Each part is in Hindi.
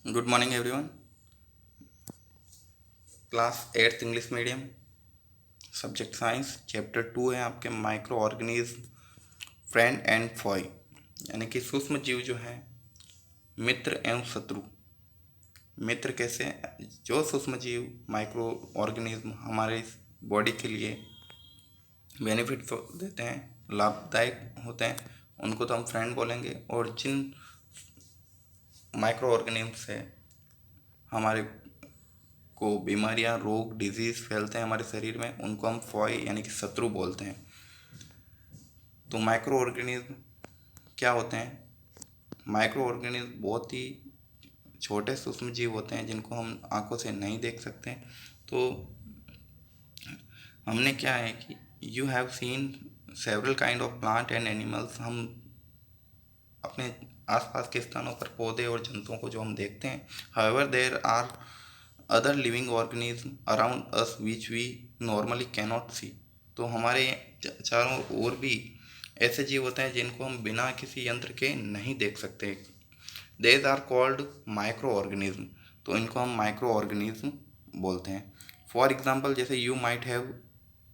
Good morning everyone. Class 8th English medium, subject science, chapter 2 है आपके micro organism, friend and Foy, यानी कि सूक्ष्म जीव जो हैं मित्र एवं शत्रु। मित्र कैसे? जो सूक्ष्म जीव माइक्रो ऑर्गेनिज्म हमारे बॉडी के लिए बेनिफिट देते हैं, लाभदायक होते हैं, उनको तो हम फ्रेंड बोलेंगे। और जिन माइक्रो ऑर्गेनिज्म से हमारे को बीमारियां, रोग, डिजीज़ फैलते हैं हमारे शरीर में, उनको हम फॉय यानी कि शत्रु बोलते हैं। तो माइक्रो ऑर्गेनिज्म क्या होते हैं? माइक्रो ऑर्गेनिज्म बहुत ही छोटे सूक्ष्म जीव होते हैं जिनको हम आंखों से नहीं देख सकते। तो हमने क्या है कि you have seen several kind of plant and animals. हम अपने आसपास के स्थानों पर पौधे और जंतुओं को जो हम देखते हैं, however there are other living organism around us which we normally cannot see. तो हमारे चारों ओर भी ऐसे जीव होते हैं जिनको हम बिना किसी यंत्र के नहीं देख सकते। देज आर कॉल्ड माइक्रो ऑर्गेनिज्म। तो इनको हम माइक्रो ऑर्गेनिज्म बोलते हैं। फॉर एग्जाम्पल, जैसे you might have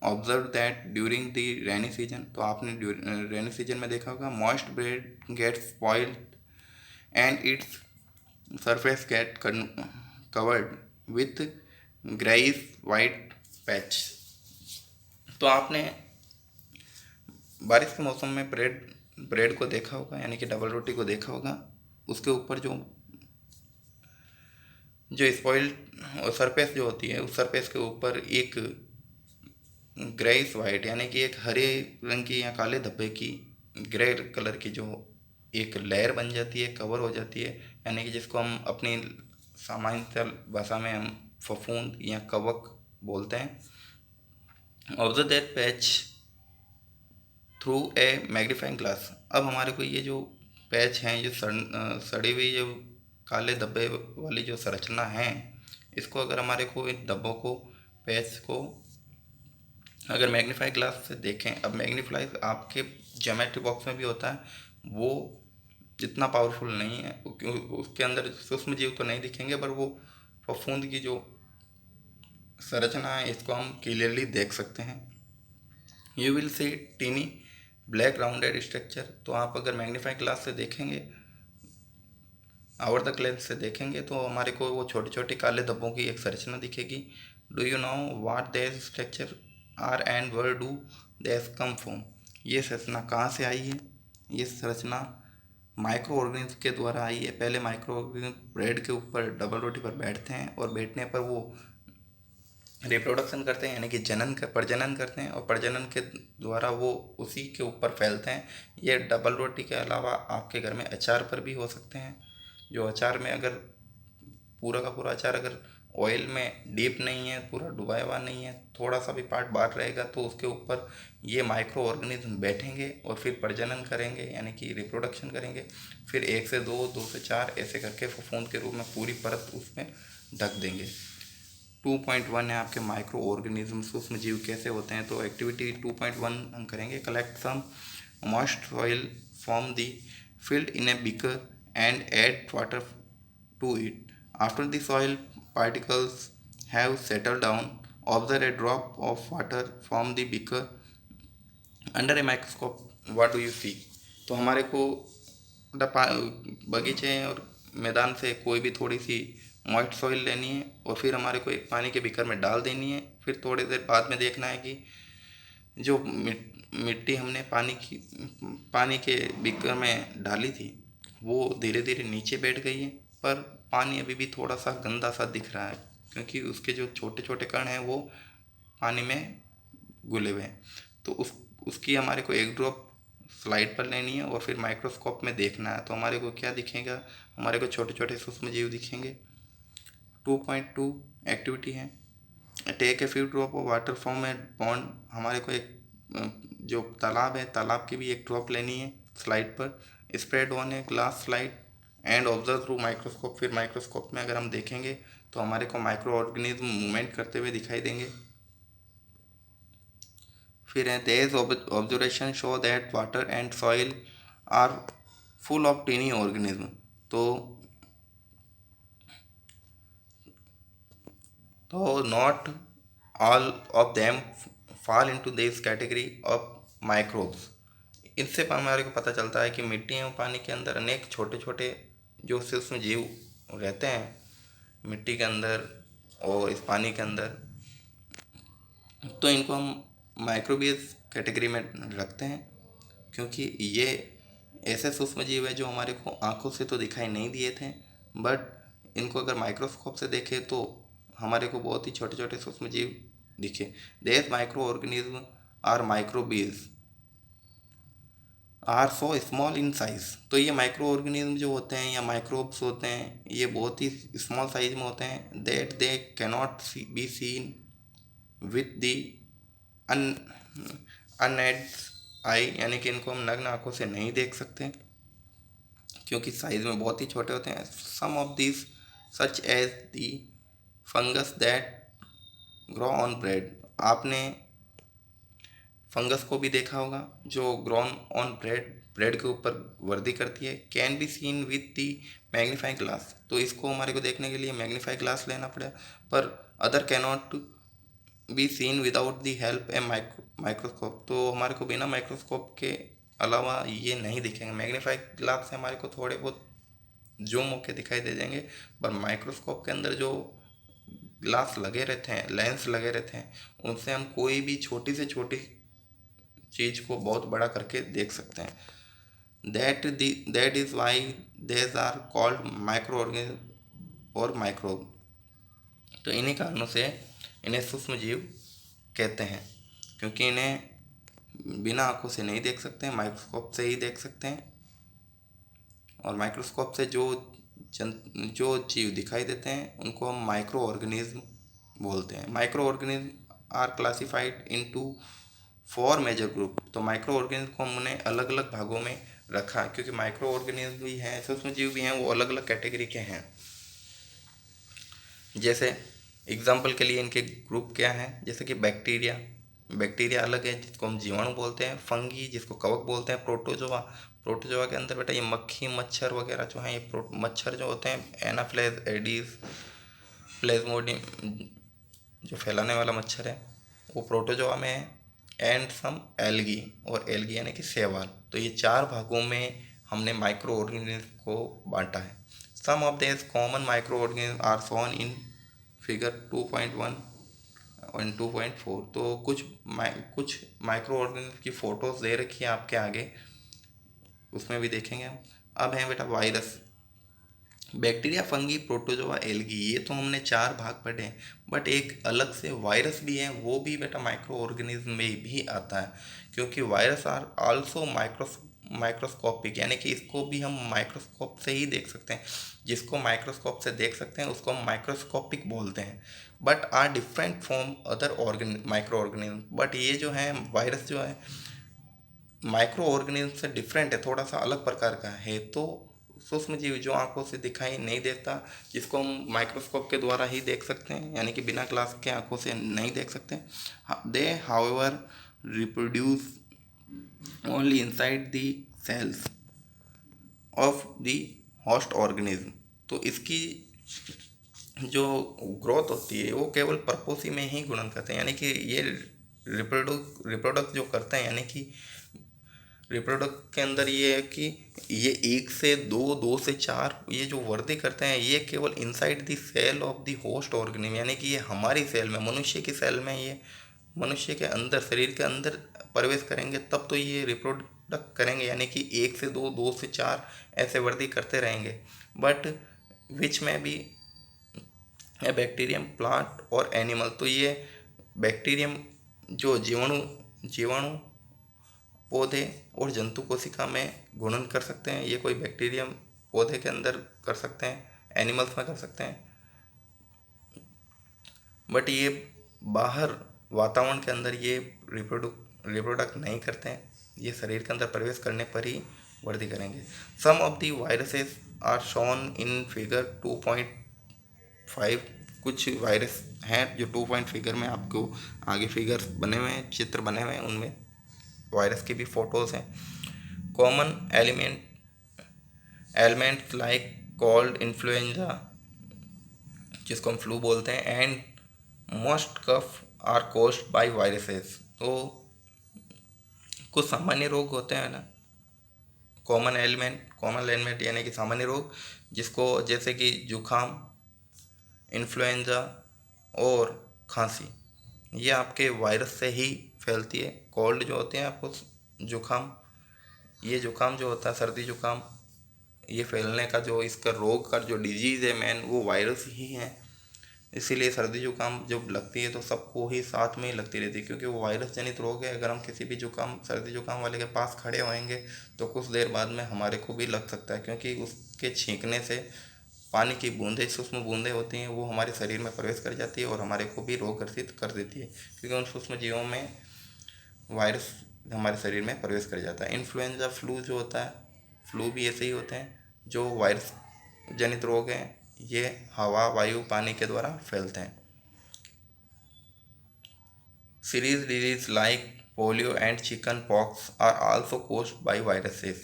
observe that during the rainy season. तो आपने रेनी सीजन में देखा होगा, moist bread gets spoiled and its surface get covered with grayish white patch। तो आपने बारिश के मौसम में ब्रेड ब्रेड को देखा होगा, यानी कि डबल रोटी को देखा होगा। उसके ऊपर जो जो स्पॉइल्ड सरफेस जो होती है, उस सरफेस के ऊपर एक ग्रेइश वाइट यानी कि एक हरे रंग की या काले धब्बे की, ग्रे कलर की जो एक लेयर बन जाती है, कवर हो जाती है, यानी कि जिसको हम अपनी सामान्य भाषा में हम फफूंद या कवक बोलते हैं। Observe that patch through a magnifying glass. अब हमारे को ये जो पैच हैं, जो सड़ी हुई जो काले धब्बे वाली जो संरचना है, इसको अगर हमारे को इन धब्बों को, पैच को अगर मैग्नीफाई ग्लास से देखें, अब मैग्नीफाई आपके ज्योमेट्री बॉक्स में भी होता है, वो इतना पावरफुल नहीं है क्योंकि उसके अंदर सूक्ष्म जीव तो नहीं दिखेंगे, पर वो फफूंद की जो संरचना है इसको हम क्लियरली देख सकते हैं। You will see tiny black rounded structure. तो आप अगर मैग्नीफाई ग्लास से देखेंगे, आवर द लेंस से देखेंगे, तो हमारे को वो छोटे छोटे काले धब्बों की एक संरचना दिखेगी। Do you know what their structure are and where do their come from? ये संरचना कहाँ से आई है? ये संरचना माइक्रो ऑर्गेनिज्म के द्वारा आई है। पहले माइक्रो ऑर्गेनिज्म ब्रेड के ऊपर, डबल रोटी पर बैठते हैं और बैठने पर वो रिप्रोडक्शन करते हैं, यानी कि प्रजनन करते हैं, और प्रजनन के द्वारा वो उसी के ऊपर फैलते हैं। ये डबल रोटी के अलावा आपके घर में अचार पर भी हो सकते हैं। जो अचार में अगर पूरा का पूरा अचार अगर ऑयल में डीप नहीं है, पूरा डुबाया हुआ नहीं है, थोड़ा सा भी पार्ट बाहर रहेगा, तो उसके ऊपर ये माइक्रो ऑर्गेनिज्म बैठेंगे और फिर प्रजनन करेंगे, यानी कि रिप्रोडक्शन करेंगे। फिर 1 से 2, 2 से 4 ऐसे करके फफूंद के रूप में पूरी परत उसमें ढक देंगे। 2.1 है आपके माइक्रो ऑर्गेनिज्म, सूक्ष्म जीव कैसे होते हैं। तो एक्टिविटी 2.1 हम करेंगे, collect some moist soil from the field in a beaker and add water to it. After the soil particles have settled down, observe a drop of water from the beaker under a microscope. What do you see? तो हमारे को बगीचे और मैदान से कोई भी थोड़ी सी मॉइस्ट सॉइल लेनी है और फिर हमारे को एक पानी के बीकर में डाल देनी है। फिर थोड़ी देर बाद में देखना है कि जो मिट्टी हमने पानी के बीकर में डाली थी, वो धीरे धीरे नीचे बैठ गई है, पर पानी अभी भी थोड़ा सा गंदा सा दिख रहा है क्योंकि उसके जो छोटे छोटे कण हैं वो पानी में घुले हुए हैं। तो उसकी हमारे को एक ड्रॉप स्लाइड पर लेनी है और फिर माइक्रोस्कोप में देखना है। तो हमारे को क्या दिखेगा? हमारे को छोटे छोटे सूक्ष्म जीव दिखेंगे। 2.2 एक्टिविटी है, take a few drop of water from a pond. हमारे को एक जो तालाब है, तालाब की भी एक ड्रॉप लेनी है स्लाइड पर, spread on a glass slide and observe through microscope. फिर माइक्रोस्कोप में अगर हम देखेंगे तो हमारे को माइक्रो ऑर्गेनिज्म मूवमेंट करते हुए दिखाई देंगे। फिर है, their observation show that water and soil are full of tiny organism. तो तो not all of them fall into this category of microbes. इससे हमारे को पता चलता है कि मिट्टी एवं पानी के अंदर अनेक छोटे छोटे जो सूक्ष्म जीव रहते हैं, मिट्टी के अंदर और इस पानी के अंदर, तो इनको हम माइक्रोबियस कैटेगरी में रखते हैं, क्योंकि ये ऐसे सूक्ष्म जीव है जो हमारे को आंखों से तो दिखाई नहीं दिए थे, बट इनको अगर माइक्रोस्कोप से देखें तो हमारे को बहुत ही छोटे छोटे सूक्ष्म जीव दिखे। These micro organism or microbes are so small in size. तो ये माइक्रो ऑर्गेनिज्म जो होते हैं या माइक्रोब्स होते हैं, ये बहुत ही स्मॉल साइज में होते हैं। That they cannot be seen with the unaided eye, यानी कि इनको हम नग्न आंखों से नहीं देख सकते क्योंकि साइज में बहुत ही छोटे होते हैं। Some of this such as the fungus that grow on bread. आपने फंगस को भी देखा होगा जो ग्रोन ऑन ब्रेड, ब्रेड के ऊपर वर्दी करती है। Can be seen with the magnifying glass. तो इसको हमारे को देखने के लिए मैग्नीफाइंग ग्लास लेना पड़े, पर other cannot be scene without the help a microscope. तो हमारे को बिना माइक्रोस्कोप के अलावा ये नहीं दिखेंगे। मैग्नीफाइंग ग्लास से हमारे को थोड़े बहुत जूम होके दिखाई दे देंगे, पर माइक्रोस्कोप के अंदर जो ग्लास लगे रहते हैं, लेंस लगे रहते हैं, उनसे हम कोई भी छोटी से छोटी चीज़ को बहुत बड़ा करके देख सकते हैं। That is why these are called micro organism और माइक्रोब। तो इन्हीं कारणों से इन्हें सूक्ष्म जीव कहते हैं, क्योंकि इन्हें बिना आंखों से नहीं देख सकते हैं, माइक्रोस्कोप से ही देख सकते हैं। और माइक्रोस्कोप से जो जीव दिखाई देते हैं उनको हम माइक्रो ऑर्गेनिज्म बोलते हैं। Micro organism are classified into 4 major group. तो माइक्रो ऑर्गेनिज्म को हमने अलग अलग भागों में रखा, क्योंकि माइक्रो ऑर्गेनिज्म भी हैं, सूक्ष्म जीव भी हैं, वो अलग अलग कैटेगरी के हैं। जैसे एग्जाम्पल के लिए इनके ग्रुप क्या हैं, जैसे कि बैक्टीरिया, बैक्टीरिया अलग है जिसको हम जीवाणु बोलते हैं। फंगी जिसको कवक बोलते हैं। प्रोटोजोआ, प्रोटोजोआ के अंदर बेटा ये मक्खी मच्छर वगैरह जो हैं, ये मच्छर जो होते हैं, एनाफ्लेज, एडीज, प्लेज्मोडियम जो फैलाने वाला मच्छर है, वो प्रोटोजोआ में है। एंड सम एल्गी, और एल्गी यानी कि शैवाल। तो ये 4 भागों में हमने माइक्रो ऑर्गेनिज्म को बांटा है। Some of this common micro organism are shown in figure 2.1 और 2.4। तो कुछ माइक्रो ऑर्गेनिज्म की फ़ोटोज़ दे रखी है आपके आगे, उसमें भी देखेंगे हम। अब है बेटा virus, bacteria, fungi, protozoa, algae, ये तो हमने 4 भाग पढ़े हैं, बट एक अलग से वायरस भी है, वो भी बेटा माइक्रो ऑर्गेनिज्म में भी आता है, क्योंकि वायरस आर आल्सो माइक्रोस्कोपिक, यानी कि इसको भी हम माइक्रोस्कोप से ही देख सकते हैं। जिसको माइक्रोस्कोप से देख सकते हैं उसको हम माइक्रोस्कोपिक बोलते हैं, but are different from other micro organism. But ये जो है वायरस जो है माइक्रो ऑर्गेनिज्म से डिफरेंट है, थोड़ा सा अलग प्रकार का है। तो सूक्ष्म जीव जो आंखों से दिखाई नहीं देता, जिसको हम माइक्रोस्कोप के द्वारा ही देख सकते हैं, यानी कि बिना ग्लास के आंखों से नहीं देख सकते, they however reproduce only inside the cells of the host organism. तो इसकी जो ग्रोथ होती है वो केवल परपोसी में ही गुणन करते हैं, यानी कि ये रिप्रोडक्ट जो करते हैं, यानी कि रिप्रोडक्ट के अंदर ये है कि ये 1 से 2, 2 से 4 ये जो वृद्धि करते हैं, ये केवल inside the cell of the host organism, यानी कि ये हमारी सेल में, मनुष्य की सेल में, ये मनुष्य के अंदर, शरीर के अंदर प्रवेश करेंगे, तब तो ये रिप्रोडक्ट करेंगे, यानी कि 1 से 2, 2 से 4 ऐसे वृद्धि करते रहेंगे। बट विच में भी ए बैक्टीरियम, प्लांट और एनिमल। तो ये बैक्टीरियम जो जीवाणु पौधे और जंतु कोशिका में गुणन कर सकते हैं, ये कोई बैक्टीरियम पौधे के अंदर कर सकते हैं, एनिमल्स में कर सकते हैं, बट ये बाहर वातावरण के अंदर ये रिप्रोडक्ट नहीं करते हैं, ये शरीर के अंदर प्रवेश करने पर ही वृद्धि करेंगे। Some of the viruses are shown in figure 2.5। कुछ वायरस हैं जो 2 फिगर में आपको आगे फिगर बने हुए हैं, चित्र बने हुए हैं, उनमें वायरस की भी फोटोज़ हैं। Common elements like cold, influenza जिसको हम फ्लू बोलते हैं, and most cough are caused by viruses. तो कुछ सामान्य रोग होते हैं ना, कॉमन एलिमेंट यानी कि सामान्य रोग, जिसको जैसे कि जुखाम, इन्फ्लुएंजा और खांसी, ये आपके वायरस से ही फैलती है। कोल्ड जो होते हैं आपको जुखाम, ये जुखाम जो होता है, सर्दी जुखाम, ये फैलने का जो इसका रोग का जो डिजीज़ है मेन, वो वायरस ही है। इसीलिए सर्दी जुकाम जब लगती है तो सबको ही साथ में ही लगती रहती है, क्योंकि वो वायरस जनित रोग है। अगर हम किसी भी जुकाम सर्दी जुकाम वाले के पास खड़े होएंगे तो कुछ देर बाद में हमारे को भी लग सकता है, क्योंकि उसके छींकने से पानी की बूंदें, सूक्ष्म बूंदें होती हैं, वो हमारे शरीर में प्रवेश कर जाती है और हमारे को भी रोग ग्रसित कर देती है, क्योंकि उन सूक्ष्म जीवों में वायरस हमारे शरीर में प्रवेश कर जाता है। इन्फ्लुएंजा फ्लू जो होता है, फ्लू भी ऐसे ही होते हैं जो वायरस जनित रोग हैं। ये हवा, वायु, पानी के द्वारा फैलते हैं। Serious disease like polio and chicken pox are also caused by viruses.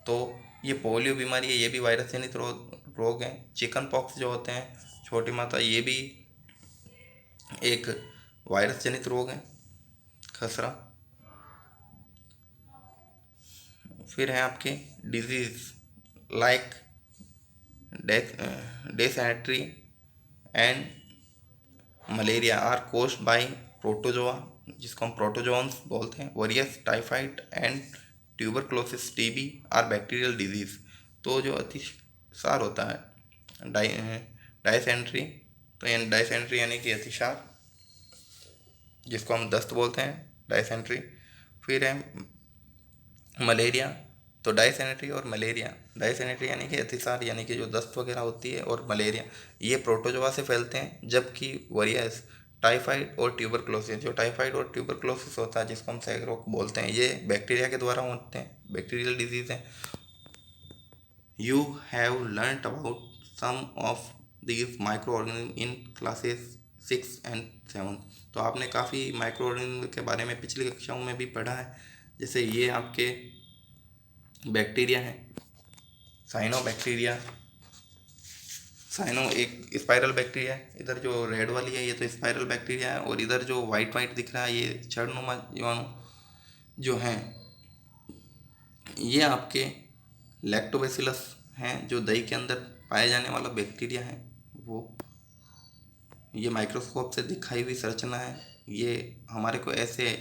तो ये पोलियो बीमारी है, ये भी वायरस जनित रोग हैं। चिकन पॉक्स जो होते हैं, छोटी माता, ये भी एक वायरस जनित रोग है, खसरा। फिर है आपके disease like dysentery and malaria are caused by protozoa, जिसको हम प्रोटोजोन्स बोलते हैं। Whereas typhoid and tuberculosis TB are bacterial disease. तो जो अतिसार होता है, डायसेंट्री, तो यानी डायसेंट्री यानी कि अतिसार, जिसको हम दस्त बोलते हैं, डायसेंट्री। फिर है मलेरिया, तो डायसेंट्री और मलेरिया, डायसेंट्री यानी कि अतिसार यानी कि जो दस्त वगैरह होती है, और मलेरिया, ये प्रोटोजोआ से फैलते हैं। जबकि वरियस टाइफाइड और ट्यूबरक्लोसिस, जो टाइफाइड और ट्यूबरक्लोसिस होता है, जिसको हम सैकरोग बोलते हैं, ये बैक्टीरिया के द्वारा होते हैं, बैक्टीरियल डिजीज है। You have learned about some of these micro organism in classes 6 and 7। तो आपने काफ़ी माइक्रो ऑर्गेनिज्म के बारे में पिछली कक्षाओं में भी पढ़ा है। जैसे ये आपके बैक्टीरिया है, साइनोबैक्टीरिया, साइनो एक स्पाइरल बैक्टीरिया है। इधर जो रेड वाली है ये तो स्पाइरल बैक्टीरिया है, और इधर जो वाइट वाइट दिख रहा है ये क्षारनुमा जीवाणु जो हैं, ये आपके लैक्टोबैसिलस हैं, जो दही के अंदर पाए जाने वाला बैक्टीरिया है। वो ये माइक्रोस्कोप से दिखाई हुई संरचना है, ये हमारे को ऐसे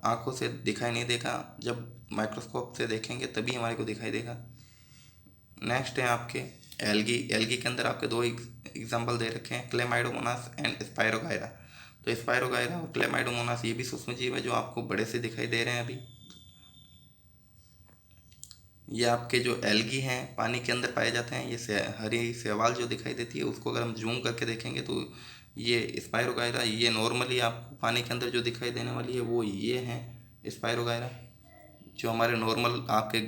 आंखों से दिखाई नहीं देगा, जब माइक्रोस्कोप से देखेंगे तभी हमारे को दिखाई देगा। नेक्स्ट है आपके एल्गी। एल्गी के अंदर आपके दो एग्जाम्पल दे रखे हैं, क्लेमाइडोमोनास एंड स्पायरोगायरा। तो स्पायरोगायरा और क्लेमाइडोमोनास ये भी सूक्ष्म जीव है, जो आपको बड़े से दिखाई दे रहे हैं अभी। ये आपके जो एल्गी हैं, पानी के अंदर पाए जाते हैं। ये हरी शैवाल जो दिखाई देती है, उसको अगर हम जूम करके देखेंगे तो ये स्पायरोगायरा, ये नॉर्मली आपको पानी के अंदर जो दिखाई देने वाली है वो ये है स्पायरोगायरा। जो हमारे नॉर्मल आपके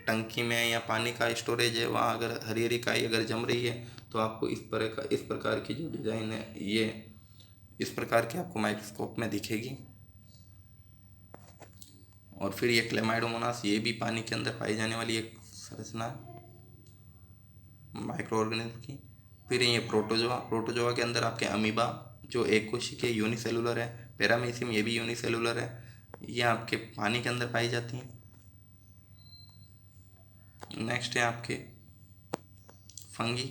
टंकी में या पानी का स्टोरेज है, वहाँ अगर हरी हरी काई अगर जम रही है तो आपको इस प्रकार की जो डिज़ाइन है, ये इस प्रकार की आपको माइक्रोस्कोप में दिखेगी। और फिर ये क्लेमाइडोमोनास, ये भी पानी के अंदर पाई जाने वाली एक संरचना है माइक्रो ऑर्गेनिज्म की। फिर ये प्रोटोजोआ, प्रोटोजोआ के अंदर आपके अमीबा जो एक कोशिकीय यूनिसेलुलर है, पैरामीशियम ये भी यूनिसेलुलर है, ये आपके पानी के अंदर पाई जाती हैं। नेक्स्ट है आपके फंगी।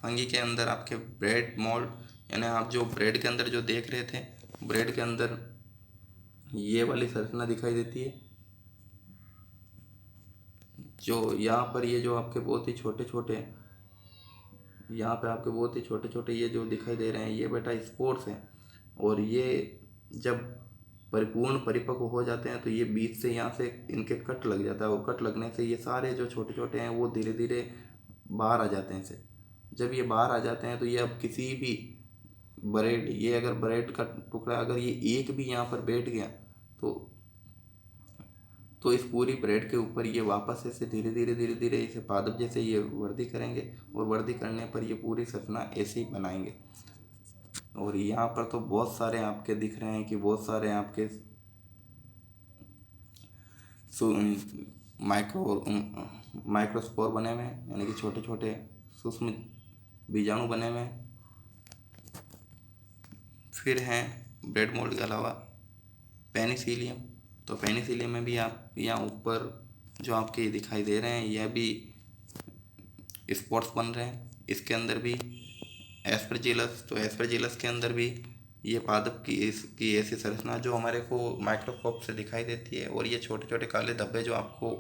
फंगी के अंदर आपके ब्रेड मोल्ड, यानी आप जो ब्रेड के अंदर जो देख रहे थे, ब्रेड के अंदर ये वाली संरचना दिखाई देती है। जो यहाँ पर ये जो आपके बहुत ही छोटे छोटे, यहाँ पे आपके बहुत ही छोटे छोटे ये जो दिखाई दे रहे हैं, ये बेटा स्पोर्स हैं। और ये जब परिपूर्ण परिपक्व हो जाते हैं तो ये बीच से यहाँ से इनके कट लग जाता है, और कट लगने से ये सारे जो छोटे छोटे हैं वो धीरे धीरे बाहर आ जाते हैं से। जब ये बाहर आ जाते हैं तो ये अब किसी भी ब्रेड, ये अगर ब्रेड का टुकड़ा अगर ये एक भी यहाँ पर बैठ गया तो इस पूरी ब्रेड के ऊपर ये वापस ऐसे धीरे धीरे धीरे धीरे इसे पादप जैसे ये वृद्धि करेंगे, और वृद्धि करने पर ये पूरी संरचना ऐसे ही बनाएंगे। और यहाँ पर तो बहुत सारे आपके दिख रहे हैं कि बहुत सारे आपके माइक्रोस्पोर बने हुए हैं, यानी कि छोटे छोटे सूक्ष्म बीजाणु बने हुए हैं। फिर हैं ब्रेड मोल्ड के अलावा पेनिसिलियम। तो पेनिसिलियम में भी आप यहाँ ऊपर जो आपके दिखाई दे रहे हैं यह भी स्पॉट्स बन रहे हैं। इसके अंदर भी एस्परजिलस, तो एस्परजिलस के अंदर भी ये पादप की इसकी ऐसी संरचना जो हमारे को माइक्रोस्कोप से दिखाई देती है, और ये छोटे छोटे काले धब्बे जो आपको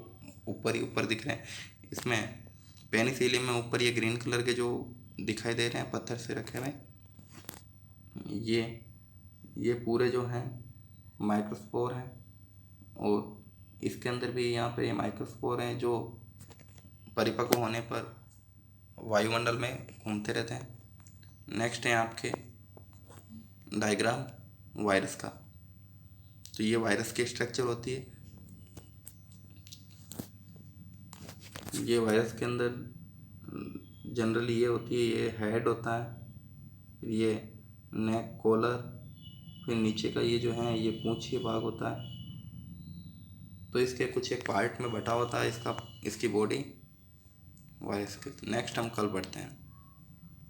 ऊपर ही ऊपर दिख रहे हैं, इसमें पेनिसिलियम में ऊपर ये ग्रीन कलर के जो दिखाई दे रहे हैं पत्थर से रखे हुए, ये पूरे जो हैं माइक्रोस्पोर हैं। और इसके अंदर भी यहाँ पे ये माइक्रोस्पोर हैं जो परिपक्व होने पर वायुमंडल में घूमते रहते हैं। नेक्स्ट है आपके डायग्राम वायरस का। तो ये वायरस की स्ट्रक्चर होती है। ये वायरस के अंदर जनरली ये होती है, ये हेड होता है, फिर ये नेक, कॉलर, फिर नीचे का ये जो है ये पूंछी भाग होता है। तो इसके कुछ एक पार्ट में बटा होता है इसकी बॉडी वायरस के। नेक्स्ट हम कल बढ़ते हैं।